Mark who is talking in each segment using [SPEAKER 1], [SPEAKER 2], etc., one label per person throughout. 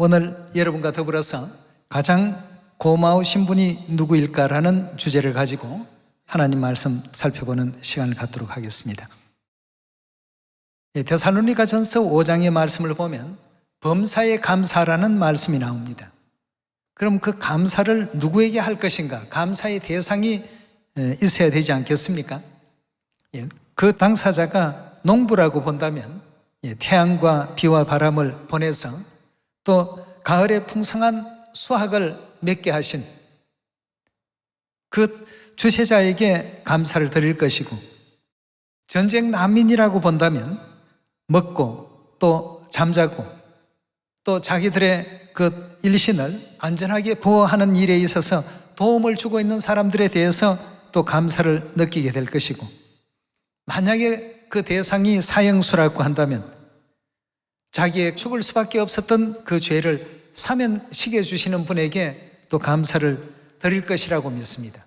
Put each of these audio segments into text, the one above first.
[SPEAKER 1] 오늘 여러분과 더불어서 가장 고마우신 분이 누구일까라는 주제를 가지고 하나님 말씀 살펴보는 시간을 갖도록 하겠습니다. 데살로니가전서 5장의 말씀을 보면 범사에 감사라는 말씀이 나옵니다. 그럼 그 감사를 누구에게 할 것인가? 감사의 대상이 있어야 되지 않겠습니까? 그 당사자가 농부라고 본다면 태양과 비와 바람을 보내서 또 가을에 풍성한 수확을 맺게 하신 그 주세자에게 감사를 드릴 것이고, 전쟁 난민이라고 본다면 먹고 또 잠자고 또 자기들의 그 일신을 안전하게 보호하는 일에 있어서 도움을 주고 있는 사람들에 대해서 또 감사를 느끼게 될 것이고, 만약에 그 대상이 사형수라고 한다면 자기의 죽을 수밖에 없었던 그 죄를 사면시켜 주시는 분에게 또 감사를 드릴 것이라고 믿습니다.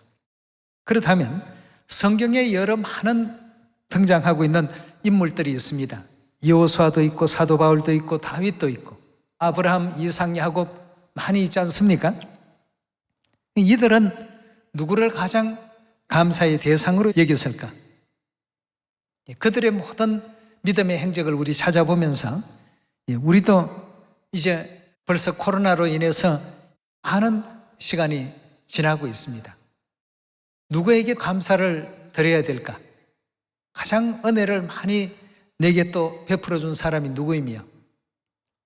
[SPEAKER 1] 그렇다면 성경에 여러 많은 등장하고 있는 인물들이 있습니다. 여호수아도 있고 사도 바울도 있고 다윗도 있고 아브라함, 이삭, 야곱 많이 있지 않습니까? 이들은 누구를 가장 감사의 대상으로 여겼을까? 그들의 모든 믿음의 행적을 우리 찾아보면서 우리도 이제 벌써 코로나로 인해서 많은 시간이 지나고 있습니다. 누구에게 감사를 드려야 될까? 가장 은혜를 많이 내게 또 베풀어 준 사람이 누구이며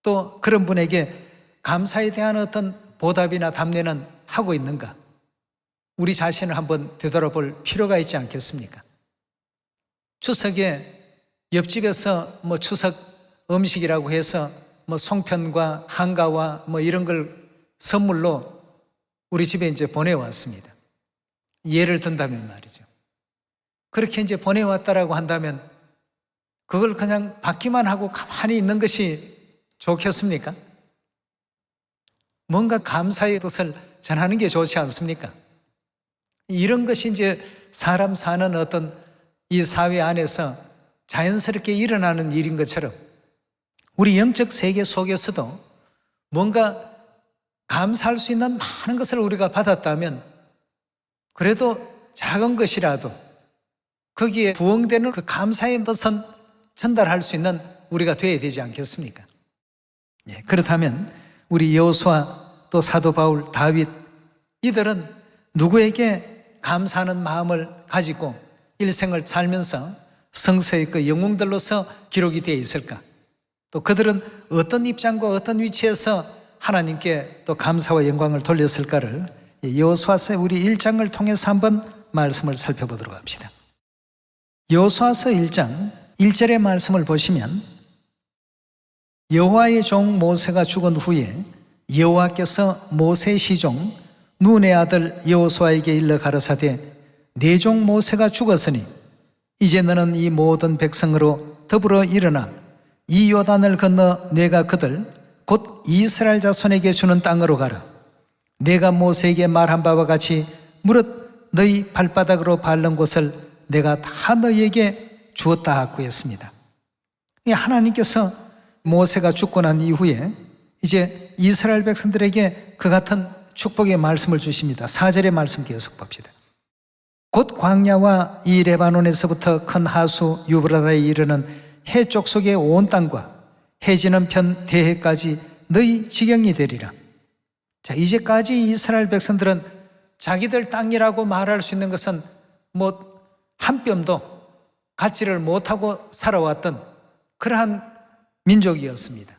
[SPEAKER 1] 또 그런 분에게 감사에 대한 어떤 보답이나 답례는 하고 있는가? 우리 자신을 한번 되돌아볼 필요가 있지 않겠습니까? 추석에 옆집에서 추석 음식이라고 해서 송편과 한가와 이런 걸 선물로 우리 집에 이제 보내왔습니다. 예를 든다면 말이죠. 그렇게 이제 보내왔다라고 한다면 그걸 그냥 받기만 하고 가만히 있는 것이 좋겠습니까? 뭔가 감사의 뜻을 전하는 게 좋지 않습니까? 이런 것이 이제 사람 사는 어떤 이 사회 안에서 자연스럽게 일어나는 일인 것처럼 우리 영적 세계 속에서도 뭔가 감사할 수 있는 많은 것을 우리가 받았다면 그래도 작은 것이라도 거기에 부응되는 그 감사의 뜻은 전달할 수 있는 우리가 되어야 되지 않겠습니까? 그렇다면 우리 여호수아 또 사도 바울, 다윗 이들은 누구에게 감사하는 마음을 가지고 일생을 살면서 성서의 그 영웅들로서 기록이 되어 있을까? 또 그들은 어떤 입장과 어떤 위치에서 하나님께 또 감사와 영광을 돌렸을까를 여호수아서 우리 1장을 통해서 한번 말씀을 살펴보도록 합시다. 여호수아서 1장 1절의 말씀을 보시면 여호와의 종 모세가 죽은 후에 여호와께서 모세의 시종 눈의 아들 여호수아에게 일러 가라사대 내 종 모세가 죽었으니 이제 너는 이 모든 백성으로 더불어 일어나 이 요단을 건너 내가 그들 곧 이스라엘 자손에게 주는 땅으로 가라. 내가 모세에게 말한 바와 같이 무릇 너희 발바닥으로 밟는 곳을 내가 다 너희에게 주었다 하고 했습니다. 하나님께서 모세가 죽고 난 이후에 이제 이스라엘 백성들에게 그 같은 축복의 말씀을 주십니다. 4절의 말씀 계속 봅시다. 곧 광야와 이 레바논에서부터 큰 하수 유브라다에 이르는 해쪽 속의 온 땅과 해지는 편 대해까지 너희 지경이 되리라. 자, 이제까지 이스라엘 백성들은 자기들 땅이라고 말할 수 있는 것은 한 뼘도 갖지를 못하고 살아왔던 그러한 민족이었습니다.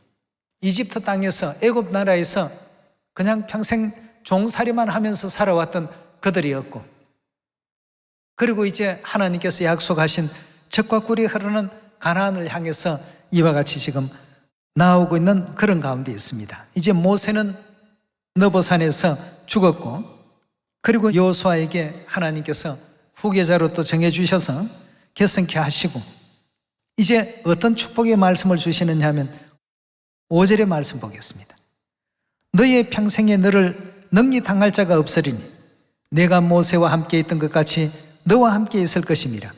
[SPEAKER 1] 이집트 땅에서 애굽 나라에서 그냥 평생 종살이만 하면서 살아왔던 그들이었고, 그리고 이제 하나님께서 약속하신 젖과 꿀이 흐르는 가나안을 향해서 이와 같이 지금 나오고 있는 그런 가운데 있습니다. 이제 모세는 느보산에서 죽었고, 그리고 여호수아에게 하나님께서 후계자로 또 정해주셔서 결성케 하시고, 이제 어떤 축복의 말씀을 주시느냐 하면 5절의 말씀 보겠습니다. 너희의 평생에 너를 능히 당할 자가 없으리니 내가 모세와 함께 있던 것 같이 너와 함께 있을 것임이라.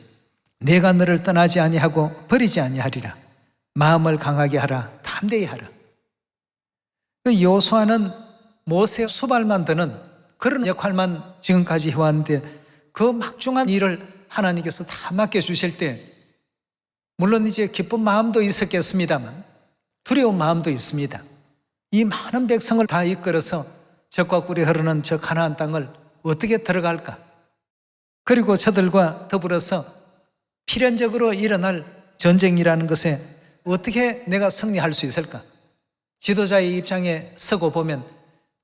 [SPEAKER 1] 내가 너를 떠나지 아니하고 버리지 아니하리라. 마음을 강하게 하라. 담대히 하라. 그 여호수아는 모세의 수발만 드는 그런 역할만 지금까지 해왔는데 그 막중한 일을 하나님께서 다 맡겨주실 때 물론 이제 기쁜 마음도 있었겠습니다만 두려운 마음도 있습니다. 이 많은 백성을 다 이끌어서 젖과 꿀이 흐르는 저 가나안 땅을 어떻게 들어갈까? 그리고 저들과 더불어서 필연적으로 일어날 전쟁이라는 것에 어떻게 내가 승리할 수 있을까? 지도자의 입장에 서고 보면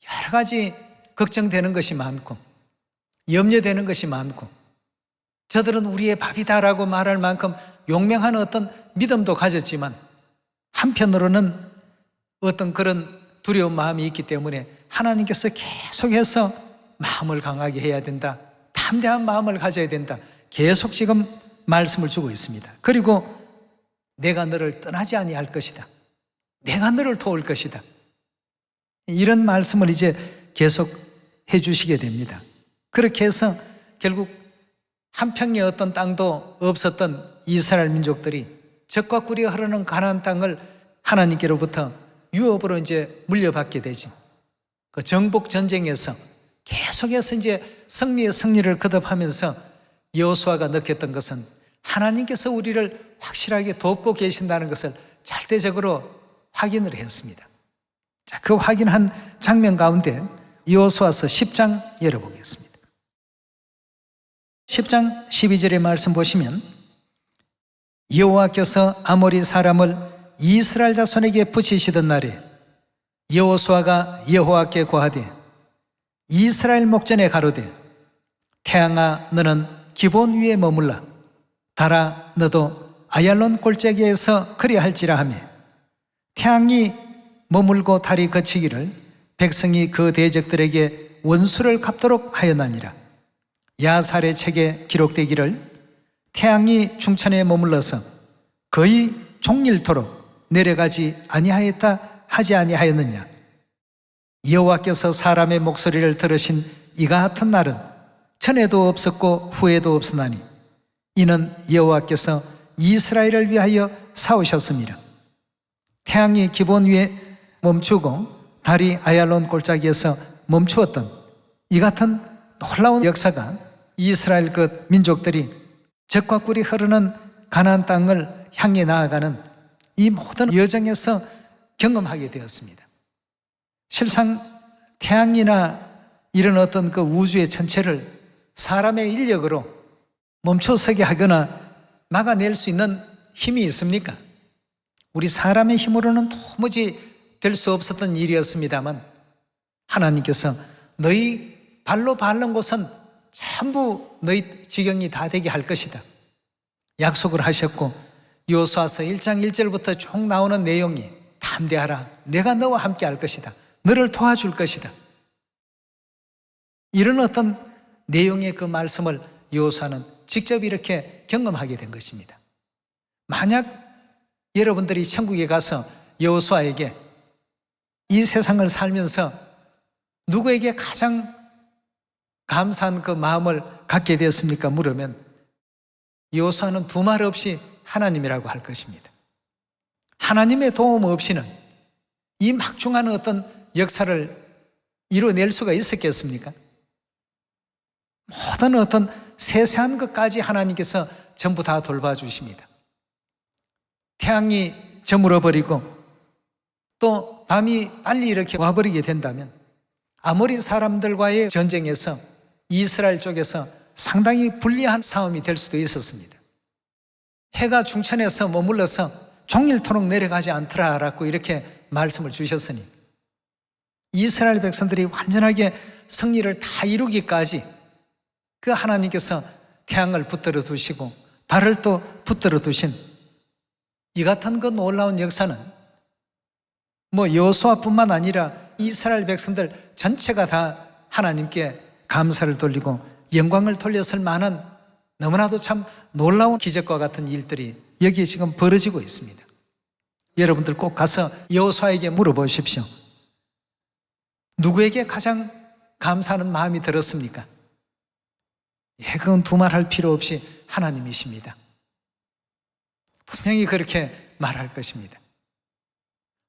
[SPEAKER 1] 여러 가지 걱정되는 것이 많고 염려되는 것이 많고 저들은 우리의 밥이다라고 말할 만큼 용맹한 어떤 믿음도 가졌지만 한편으로는 어떤 그런 두려운 마음이 있기 때문에 하나님께서 계속해서 마음을 강하게 해야 된다. 담대한 마음을 가져야 된다. 계속 지금 말씀을 주고 있습니다. 그리고 내가 너를 떠나지 아니할 것이다. 내가 너를 도울 것이다. 이런 말씀을 이제 계속 해주시게 됩니다. 그렇게 해서 결국 한 평의 어떤 땅도 없었던 이스라엘 민족들이 젖과 꿀이 흐르는 가나안 땅을 하나님께로부터 유업으로 이제 물려받게 되죠. 그 정복 전쟁에서 계속해서 이제 승리의 승리를 거듭하면서 여호수아가 느꼈던 것은 하나님께서 우리를 확실하게 돕고 계신다는 것을 절대적으로 확인을 했습니다. 자, 그 확인한 장면 가운데 여호수아서 10장 열어보겠습니다. 10장 12절의 말씀 보시면 여호와께서 아모리 사람을 이스라엘 자손에게 붙이시던 날에 여호수아가 여호와께 고하되 이스라엘 목전에 가로되 태양아 너는 기본 위에 머물라 달아 너도 아얄론 골짜기에서 그리할지라 하며 태양이 머물고 달이 거치기를 백성이 그 대적들에게 원수를 갚도록 하였나니라. 야살의 책에 기록되기를 태양이 중천에 머물러서 거의 종일토록 내려가지 아니하였다 하지 아니하였느냐. 여호와께서 사람의 목소리를 들으신 이 같은 날은 전에도 없었고 후에도 없으나니 이는 여호와께서 이스라엘을 위하여 사오셨습니다. 태양이 기본 위에 멈추고 달이 아얄론 골짜기에서 멈추었던 이 같은 놀라운 역사가 이스라엘 그 민족들이 젖과 꿀이 흐르는 가나안 땅을 향해 나아가는 이 모든 여정에서 경험하게 되었습니다. 실상 태양이나 이런 어떤 그 우주의 전체를 사람의 인력으로 멈춰서게 하거나 막아낼 수 있는 힘이 있습니까? 우리 사람의 힘으로는 도무지 될 수 없었던 일이었습니다만 하나님께서 너희 발로 밟는 곳은 전부 너희 지경이 다 되게 할 것이다 약속을 하셨고 여호수아서 1장 1절부터 쭉 나오는 내용이 담대하라 내가 너와 함께 할 것이다 너를 도와줄 것이다 이런 어떤 내용의 그 말씀을 여호수아는 직접 이렇게 경험하게 된 것입니다. 만약 여러분들이 천국에 가서 여호수아에게 이 세상을 살면서 누구에게 가장 감사한 그 마음을 갖게 되었습니까? 물으면 여호수아는 두 말 없이 하나님이라고 할 것입니다. 하나님의 도움 없이는 이 막중한 어떤 역사를 이뤄낼 수가 있었겠습니까? 모든 어떤 세세한 것까지 하나님께서 전부 다 돌봐주십니다. 태양이 저물어버리고 또 밤이 빨리 이렇게 와버리게 된다면 아모리 사람들과의 전쟁에서 이스라엘 쪽에서 상당히 불리한 싸움이 될 수도 있었습니다. 해가 중천에서 머물러서 종일토록 내려가지 않더라라고 이렇게 말씀을 주셨으니 이스라엘 백성들이 완전하게 승리를 다 이루기까지 그 하나님께서 태양을 붙들어 두시고 달을 또 붙들어 두신 이 같은 그 놀라운 역사는 여호수아뿐만 아니라 이스라엘 백성들 전체가 다 하나님께 감사를 돌리고 영광을 돌렸을 만한 너무나도 참 놀라운 기적과 같은 일들이 여기에 지금 벌어지고 있습니다. 여러분들 꼭 가서 여호수아에게 물어보십시오. 누구에게 가장 감사하는 마음이 들었습니까? 그건 두말할 필요 없이 하나님이십니다. 분명히 그렇게 말할 것입니다.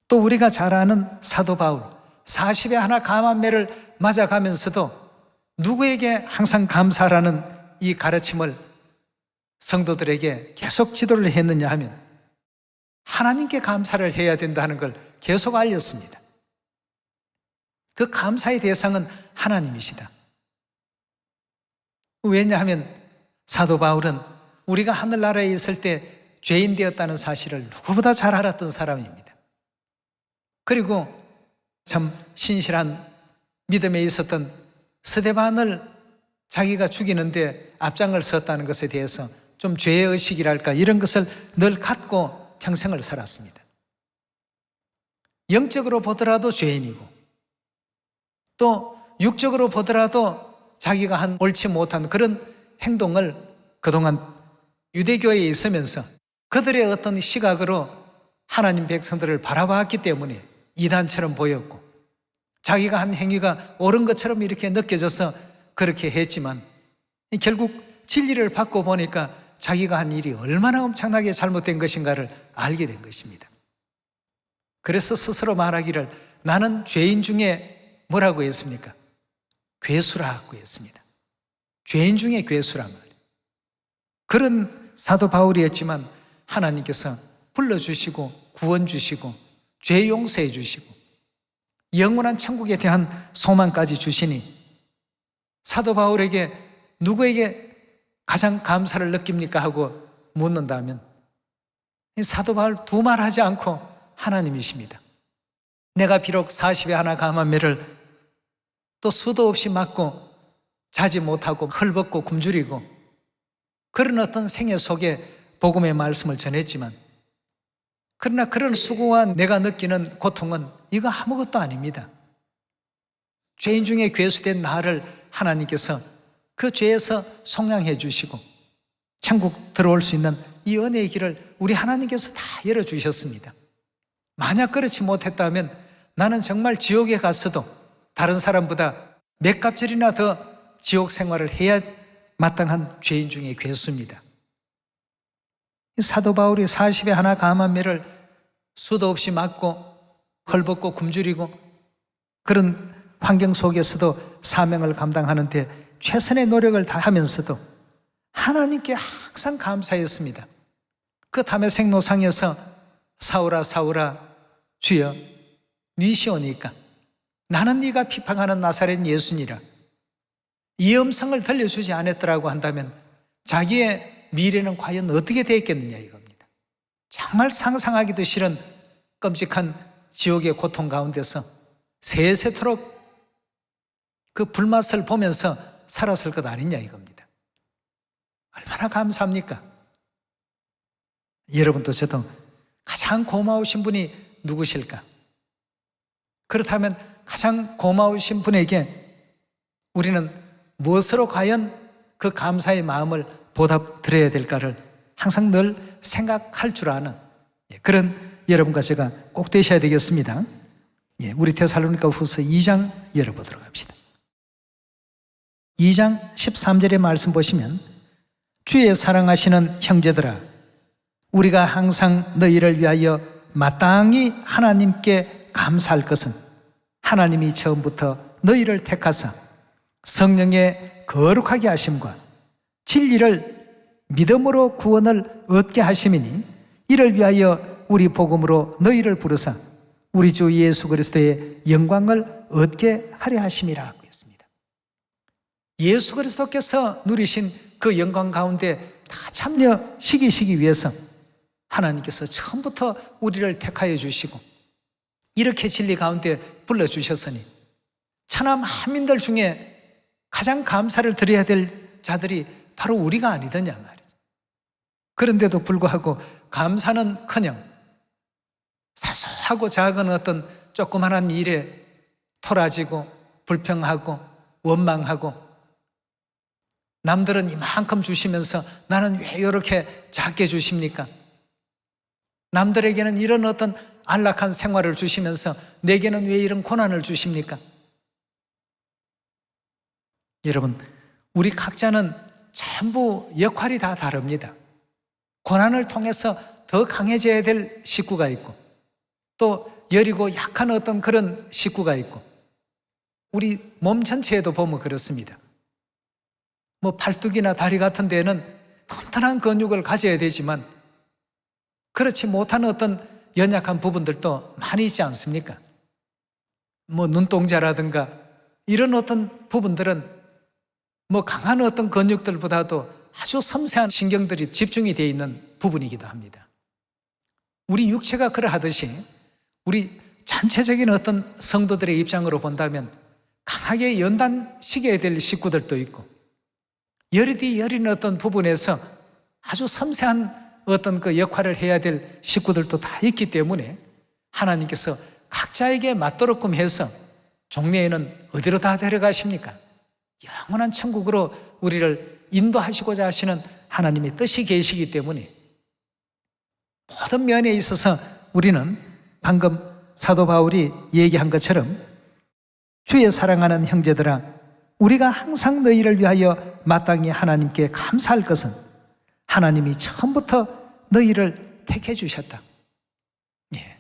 [SPEAKER 1] 또 우리가 잘 아는 사도 바울, 40에 하나 감암매를 맞아가면서도 누구에게 항상 감사라는 이 가르침을 성도들에게 계속 지도를 했느냐 하면 하나님께 감사를 해야 된다는 걸 계속 알렸습니다. 그 감사의 대상은 하나님이시다. 왜냐하면 사도 바울은 우리가 하늘나라에 있을 때 죄인 되었다는 사실을 누구보다 잘 알았던 사람입니다. 그리고 참 신실한 믿음에 있었던 스데반을 자기가 죽이는데 앞장을 섰다는 것에 대해서 좀 죄의식이랄까 이런 것을 늘 갖고 평생을 살았습니다. 영적으로 보더라도 죄인이고 또 육적으로 보더라도 자기가 한 옳지 못한 그런 행동을 그동안 유대교회에 있으면서 그들의 어떤 시각으로 하나님 백성들을 바라봤기 때문에 이단처럼 보였고 자기가 한 행위가 옳은 것처럼 이렇게 느껴져서 그렇게 했지만 결국 진리를 받고 보니까 자기가 한 일이 얼마나 엄청나게 잘못된 것인가를 알게 된 것입니다. 그래서 스스로 말하기를 나는 죄인 중에 뭐라고 했습니까? 괴수라고 했습니다. 죄인 중에 괴수란 말이에요. 그런 사도 바울이었지만 하나님께서 불러주시고 구원 주시고 죄 용서해 주시고 영원한 천국에 대한 소망까지 주시니 사도 바울에게 누구에게 가장 감사를 느낍니까? 하고 묻는다면 사도 바울 두 말 하지 않고 하나님이십니다. 내가 비록 40에 하나 감암매를 또 수도 없이 맞고 자지 못하고 헐벗고 굶주리고 그런 어떤 생애 속에 복음의 말씀을 전했지만 그러나 그런 수고와 내가 느끼는 고통은 이거 아무것도 아닙니다. 죄인 중에 괴수된 나를 하나님께서 그 죄에서 속량해 주시고 천국 들어올 수 있는 이 은혜의 길을 우리 하나님께서 다 열어주셨습니다. 만약 그렇지 못했다면 나는 정말 지옥에 갔어도 다른 사람보다 몇 값절이나 더 지옥 생활을 해야 마땅한 죄인 중에 괴수입니다. 사도 바울이 40에 하나 감암매를 수도 없이 맞고 헐벗고 굶주리고 그런 환경 속에서도 사명을 감당하는데 최선의 노력을 다하면서도 하나님께 항상 감사했습니다. 그 다메섹 노상에서 사울아 사울아 주여 니시오니까 나는 네가 비방하는 나사렛 예수니라 이 음성을 들려주지 않았더라고 한다면 자기의 미래는 과연 어떻게 되었겠느냐 이겁니다. 정말 상상하기도 싫은 끔찍한 지옥의 고통 가운데서 세세토록 그 불맛을 보면서 살았을 것 아니냐 이겁니다. 얼마나 감사합니까? 여러분도 저도 가장 고마우신 분이 누구실까? 그렇다면 가장 고마우신 분에게 우리는 무엇으로 과연 그 감사의 마음을 보답드려야 될까를 항상 늘 생각할 줄 아는 그런 여러분과 제가 꼭 되셔야 되겠습니다. 우리 데살로니가 후서 2장 열어보도록 합시다. 2장 13절의 말씀 보시면 주의 사랑하시는 형제들아 우리가 항상 너희를 위하여 마땅히 하나님께 감사할 것은 하나님이 처음부터 너희를 택하사 성령의 거룩하게 하심과 진리를 믿음으로 구원을 얻게 하심이니 이를 위하여 우리 복음으로 너희를 부르사 우리 주 예수 그리스도의 영광을 얻게 하려 하심이라 했습니다. 예수 그리스도께서 누리신 그 영광 가운데 다 참여시키시기 위해서 하나님께서 처음부터 우리를 택하여 주시고 이렇게 진리 가운데 불러주셨으니 천하 만민들 중에 가장 감사를 드려야 될 자들이 바로 우리가 아니더냐 말이죠. 그런데도 불구하고 감사는커녕 사소하고 작은 어떤 조그만한 일에 토라지고 불평하고 원망하고 남들은 이만큼 주시면서 나는 왜 이렇게 작게 주십니까? 남들에게는 이런 어떤 안락한 생활을 주시면서 내게는 왜 이런 고난을 주십니까? 여러분, 우리 각자는 전부 역할이 다 다릅니다. 고난을 통해서 더 강해져야 될 식구가 있고 또 여리고 약한 어떤 그런 식구가 있고, 우리 몸 전체에도 보면 그렇습니다. 뭐 팔뚝이나 다리 같은 데는 튼튼한 근육을 가져야 되지만 그렇지 못한 어떤 연약한 부분들도 많이 있지 않습니까? 뭐 눈동자라든가 이런 어떤 부분들은 뭐 강한 어떤 근육들보다도 아주 섬세한 신경들이 집중이 되어 있는 부분이기도 합니다. 우리 육체가 그러하듯이 우리 전체적인 어떤 성도들의 입장으로 본다면 강하게 연단시켜야 될 식구들도 있고, 여리디 여린 어떤 부분에서 아주 섬세한 어떤 그 역할을 해야 될 식구들도 다 있기 때문에 하나님께서 각자에게 맞도록끔 해서 종래에는 어디로 다 데려가십니까? 영원한 천국으로 우리를 인도하시고자 하시는 하나님의 뜻이 계시기 때문에 모든 면에 있어서 우리는 방금 사도 바울이 얘기한 것처럼 주의 사랑하는 형제들아, 우리가 항상 너희를 위하여 마땅히 하나님께 감사할 것은 하나님이 처음부터 너희를 택해 주셨다. 예.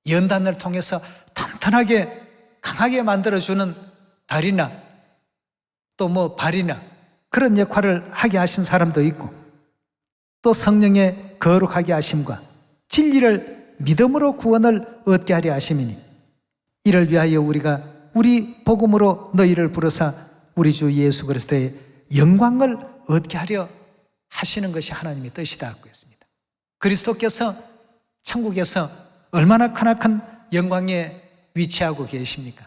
[SPEAKER 1] 연단을 통해서 튼튼하게 강하게 만들어주는 다리나 또 뭐 발이나 그런 역할을 하게 하신 사람도 있고, 또 성령의 거룩하게 하심과 진리를 믿음으로 구원을 얻게 하려 하심이니 이를 위하여 우리가 우리 복음으로 너희를 부르사 우리 주 예수 그리스도의 영광을 얻게 하려 하시는 것이 하나님의 뜻이다 하고 했습니다. 그리스도께서 천국에서 얼마나 크나큰 영광에 위치하고 계십니까?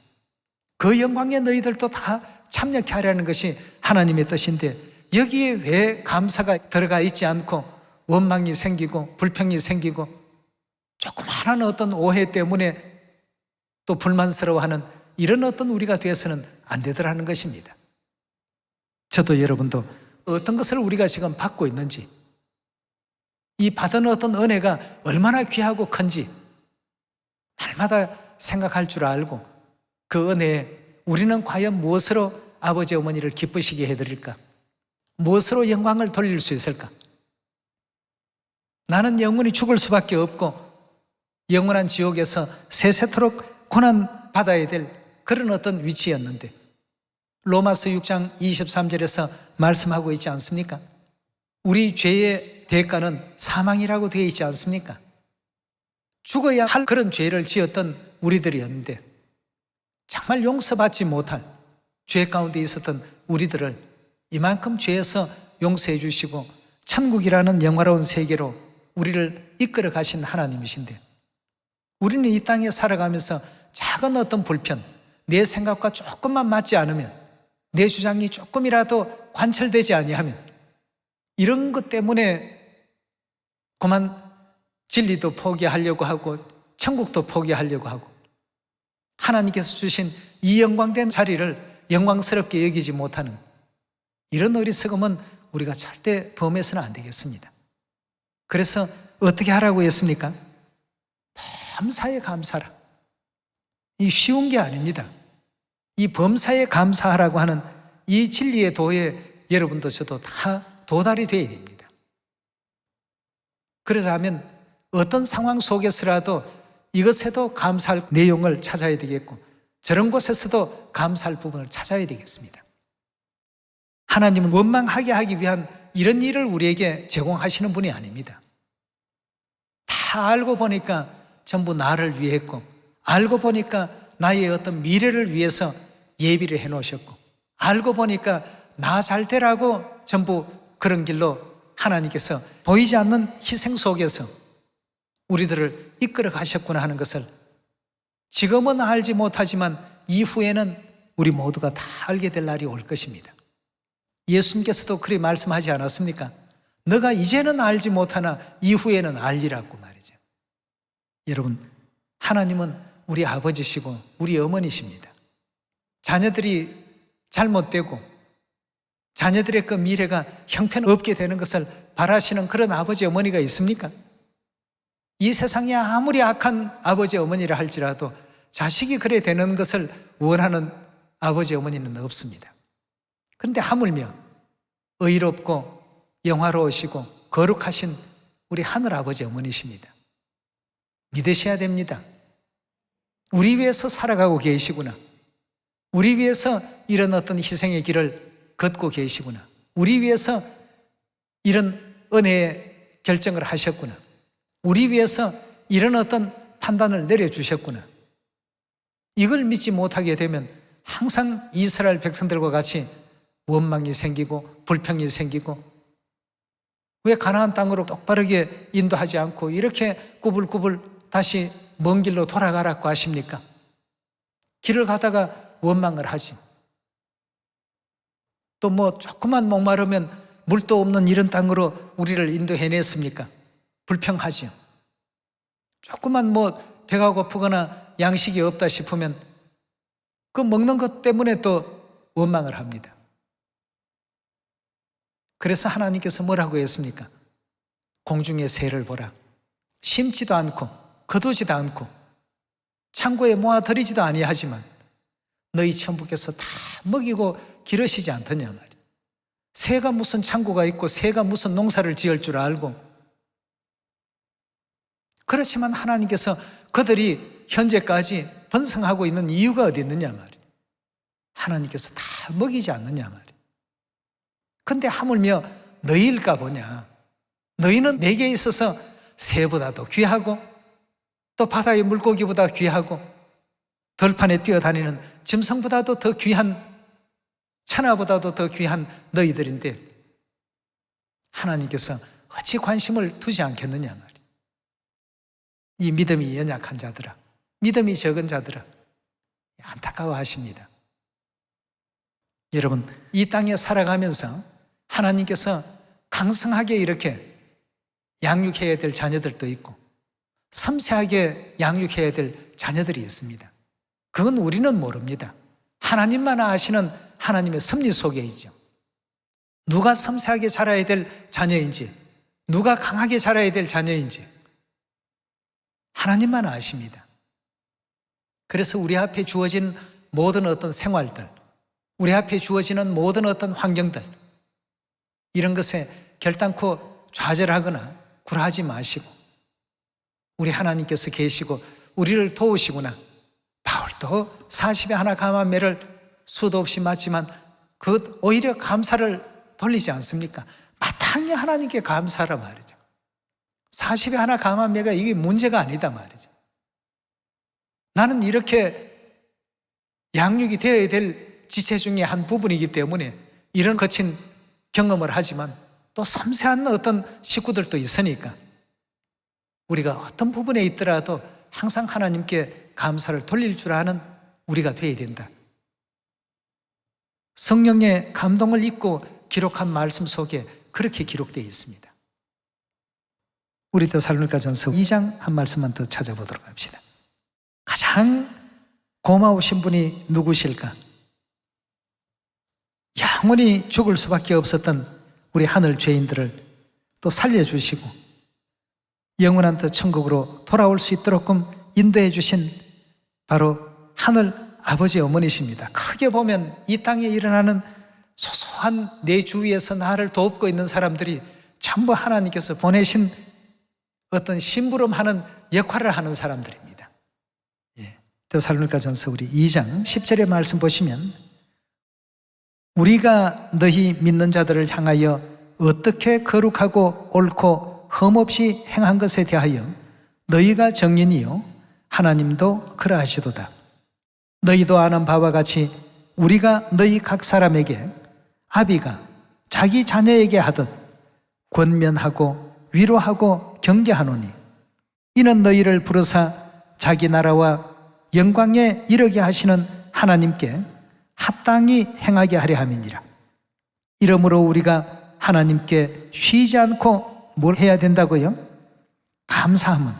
[SPEAKER 1] 그 영광에 너희들도 다 참여케 하려는 것이 하나님의 뜻인데, 여기에 왜 감사가 들어가 있지 않고 원망이 생기고 불평이 생기고 조그마한 어떤 오해 때문에 또 불만스러워하는 이런 어떤 우리가 되어서는 안 되더라는 것입니다. 저도 여러분도 어떤 것을 우리가 지금 받고 있는지, 이 받은 어떤 은혜가 얼마나 귀하고 큰지 날마다 생각할 줄 알고, 그 은혜에 우리는 과연 무엇으로 아버지 어머니를 기쁘시게 해드릴까? 무엇으로 영광을 돌릴 수 있을까? 나는 영원히 죽을 수밖에 없고 영원한 지옥에서 세세토록 고난받아야 될 그런 어떤 위치였는데, 로마서 6장 23절에서 말씀하고 있지 않습니까? 우리 죄의 대가는 사망이라고 되어 있지 않습니까? 죽어야 할 그런 죄를 지었던 우리들이었는데, 정말 용서받지 못할 죄 가운데 있었던 우리들을 이만큼 죄에서 용서해 주시고 천국이라는 영화로운 세계로 우리를 이끌어 가신 하나님이신데, 우리는 이 땅에 살아가면서 작은 어떤 불편, 내 생각과 조금만 맞지 않으면, 내 주장이 조금이라도 관철되지 아니하면 이런 것 때문에 그만 진리도 포기하려고 하고 천국도 포기하려고 하고 하나님께서 주신 이 영광된 자리를 영광스럽게 여기지 못하는 이런 어리석음은 우리가 절대 범해서는 안 되겠습니다. 그래서 어떻게 하라고 했습니까? 범사에 감사하라. 이 쉬운 게 아닙니다. 이 범사에 감사하라고 하는 이 진리의 도에 여러분도 저도 다 도달이 되어야 됩니다. 그래서 하면 어떤 상황 속에서라도 이것에도 감사할 내용을 찾아야 되겠고, 저런 곳에서도 감사할 부분을 찾아야 되겠습니다. 하나님은 원망하게 하기 위한 이런 일을 우리에게 제공하시는 분이 아닙니다. 다 알고 보니까 전부 나를 위해 했고, 알고 보니까 나의 어떤 미래를 위해서 예비를 해놓으셨고, 알고 보니까 나 잘 되라고 전부 그런 길로 하나님께서 보이지 않는 희생 속에서 우리들을 이끌어 가셨구나 하는 것을 지금은 알지 못하지만 이후에는 우리 모두가 다 알게 될 날이 올 것입니다. 예수님께서도 그리 말씀하지 않았습니까? 너가 이제는 알지 못하나 이후에는 알리라고 말이죠. 여러분, 하나님은 우리 아버지시고 우리 어머니십니다. 자녀들이 잘못되고 자녀들의 그 미래가 형편없게 되는 것을 바라시는 그런 아버지 어머니가 있습니까? 이 세상에 아무리 악한 아버지 어머니라 할지라도 자식이 그래 되는 것을 원하는 아버지 어머니는 없습니다. 그런데 하물며 의롭고 영화로우시고 거룩하신 우리 하늘 아버지 어머니십니다. 믿으셔야 됩니다. 우리 위해서 살아가고 계시구나. 우리 위해서 이런 어떤 희생의 길을 걷고 계시구나. 우리 위해서 이런 은혜의 결정을 하셨구나. 우리 위해서 이런 어떤 판단을 내려주셨구나. 이걸 믿지 못하게 되면 항상 이스라엘 백성들과 같이 원망이 생기고 불평이 생기고, 왜 가나안 땅으로 똑바르게 인도하지 않고 이렇게 꾸불꾸불 다시 먼 길로 돌아가라고 하십니까? 길을 가다가 원망을 하지. 또 뭐 조금만 목마르면 물도 없는 이런 땅으로 우리를 인도해냈습니까? 불평하지요. 조금만 뭐 배가 고프거나 양식이 없다 싶으면 그 먹는 것 때문에 또 원망을 합니다. 그래서 하나님께서 뭐라고 했습니까? 공중의 새를 보라. 심지도 않고 거두지도 않고 창고에 모아들이지도 아니하지만 너희 천부께서 다 먹이고 기르시지 않더냐 말이야. 새가 무슨 창고가 있고 새가 무슨 농사를 지을 줄 알고. 그렇지만 하나님께서 그들이 현재까지 번성하고 있는 이유가 어디 있느냐 말이야. 하나님께서 다 먹이지 않느냐 말이야. 근데 하물며 너희일까 보냐. 너희는 내게 있어서 새보다도 귀하고 또 바다의 물고기보다 귀하고 들판에 뛰어다니는 짐승보다도 더 귀한, 천하보다도 더 귀한 너희들인데 하나님께서 어찌 관심을 두지 않겠느냐 말이야. 이 믿음이 연약한 자들아, 믿음이 적은 자들아, 안타까워하십니다. 여러분, 이 땅에 살아가면서 하나님께서 강성하게 이렇게 양육해야 될 자녀들도 있고 섬세하게 양육해야 될 자녀들이 있습니다. 그건 우리는 모릅니다. 하나님만 아시는 하나님의 섭리 속에 있죠. 누가 섬세하게 자라야 될 자녀인지, 누가 강하게 자라야 될 자녀인지 하나님만 아십니다. 그래서 우리 앞에 주어진 모든 어떤 생활들, 우리 앞에 주어지는 모든 어떤 환경들, 이런 것에 결단코 좌절하거나 굴하지 마시고 우리 하나님께서 계시고 우리를 도우시구나. 바울도 40에 하나 감한매를 수도 없이 맞지만 그 오히려 감사를 돌리지 않습니까? 마땅히 하나님께 감사하라 말이죠. 40에 하나 감한매가 이게 문제가 아니다 말이죠. 나는 이렇게 양육이 되어야 될 지체 중에 한 부분이기 때문에 이런 거친 경험을 하지만 또 섬세한 어떤 식구들도 있으니까 우리가 어떤 부분에 있더라도 항상 하나님께 감사를 돌릴 줄 아는 우리가 되어야 된다. 성령의 감동을 입고 기록한 말씀 속에 그렇게 기록되어 있습니다. 우리 데살로니가전서 2장 한 말씀만 더 찾아보도록 합시다. 가장 고마우신 분이 누구실까? 영원히 죽을 수밖에 없었던 우리 하늘 죄인들을 또 살려주시고 영원한 그 천국으로 돌아올 수 있도록끔 인도해 주신 바로 하늘 아버지 어머니십니다. 크게 보면 이 땅에 일어나는 소소한 내 주위에서 나를 돕고 있는 사람들이 전부 하나님께서 보내신 어떤 심부름하는 역할을 하는 사람들입니다. 데살로니가전서 우리 2장 10절의 말씀 보시면 우리가 너희 믿는 자들을 향하여 어떻게 거룩하고 옳고 흠없이 행한 것에 대하여 너희가 정인이요 하나님도 그러하시도다. 너희도 아는 바와 같이 우리가 너희 각 사람에게 아비가 자기 자녀에게 하듯 권면하고 위로하고 경계하노니 이는 너희를 부르사 자기 나라와 영광에 이르게 하시는 하나님께 합당히 행하게 하려 함이니라. 이러므로 우리가 하나님께 쉬지 않고 뭘 해야 된다고요? 감사함은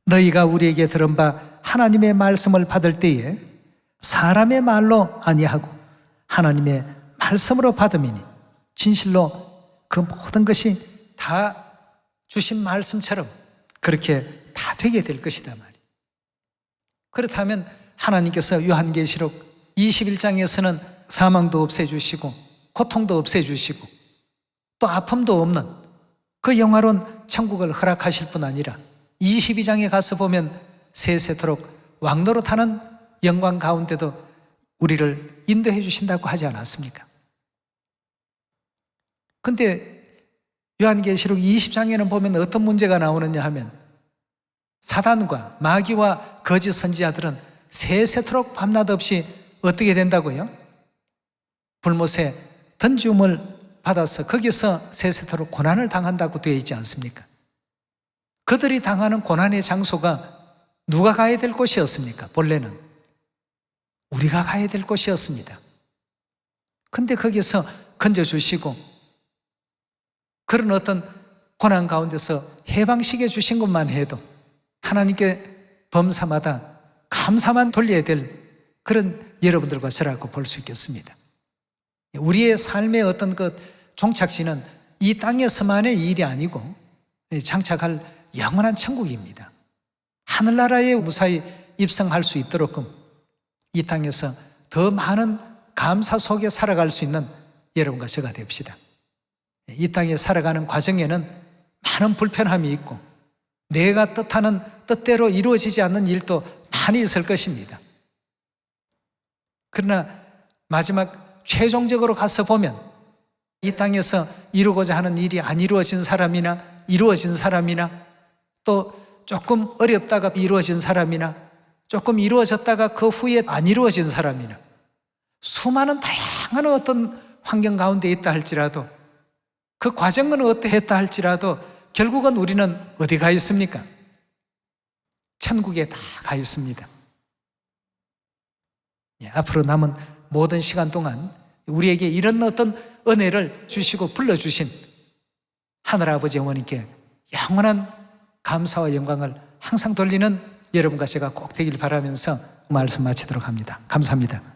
[SPEAKER 1] 너희가 우리에게 들은 바 하나님의 말씀을 받을 때에 사람의 말로 아니하고 하나님의 말씀으로 받음이니 진실로 그 모든 것이 다 주신 말씀처럼 그렇게 다 되게 될 것이다 말이에요. 그렇다면 하나님께서 요한계시록 21장에서는 사망도 없애주시고 고통도 없애주시고 또 아픔도 없는 그 영화로운 천국을 허락하실 뿐 아니라 22장에 가서 보면 세세토록 왕노릇하는 영광 가운데도 우리를 인도해 주신다고 하지 않았습니까? 근데 요한계시록 20장에는 보면 어떤 문제가 나오느냐 하면 사단과 마귀와 거짓 선지자들은 세세토록 밤낮 없이 어떻게 된다고요? 불못에 던지움을 받아서 거기서 세세토록 고난을 당한다고 되어 있지 않습니까? 그들이 당하는 고난의 장소가 누가 가야 될 곳이었습니까? 본래는 우리가 가야 될 곳이었습니다. 근데 거기서 건져주시고 그런 어떤 고난 가운데서 해방시켜 주신 것만 해도 하나님께 범사마다 감사만 돌려야 될 그런 여러분들과 저라고 볼 수 있겠습니다. 우리의 삶의 어떤 그 종착지는 이 땅에서만의 일이 아니고 장착할 영원한 천국입니다. 하늘나라에 무사히 입성할 수 있도록 이 땅에서 더 많은 감사 속에 살아갈 수 있는 여러분과 저가 됩시다. 이 땅에 살아가는 과정에는 많은 불편함이 있고 내가 뜻하는 뜻대로 이루어지지 않는 일도 많이 있을 것입니다. 그러나 마지막 최종적으로 가서 보면 이 땅에서 이루고자 하는 일이 안 이루어진 사람이나 이루어진 사람이나 또 조금 어렵다가 이루어진 사람이나 조금 이루어졌다가 그 후에 안 이루어진 사람이나 수많은 다양한 어떤 환경 가운데 있다 할지라도 그 과정은 어떠했다 할지라도 결국은 우리는 어디 가 있습니까? 천국에 다 가 있습니다. 앞으로 남은 모든 시간 동안 우리에게 이런 어떤 은혜를 주시고 불러주신 하늘아버지 어머니께 영원한 감사와 영광을 항상 돌리는 여러분과 제가 꼭 되길 바라면서 말씀 마치도록 합니다. 감사합니다.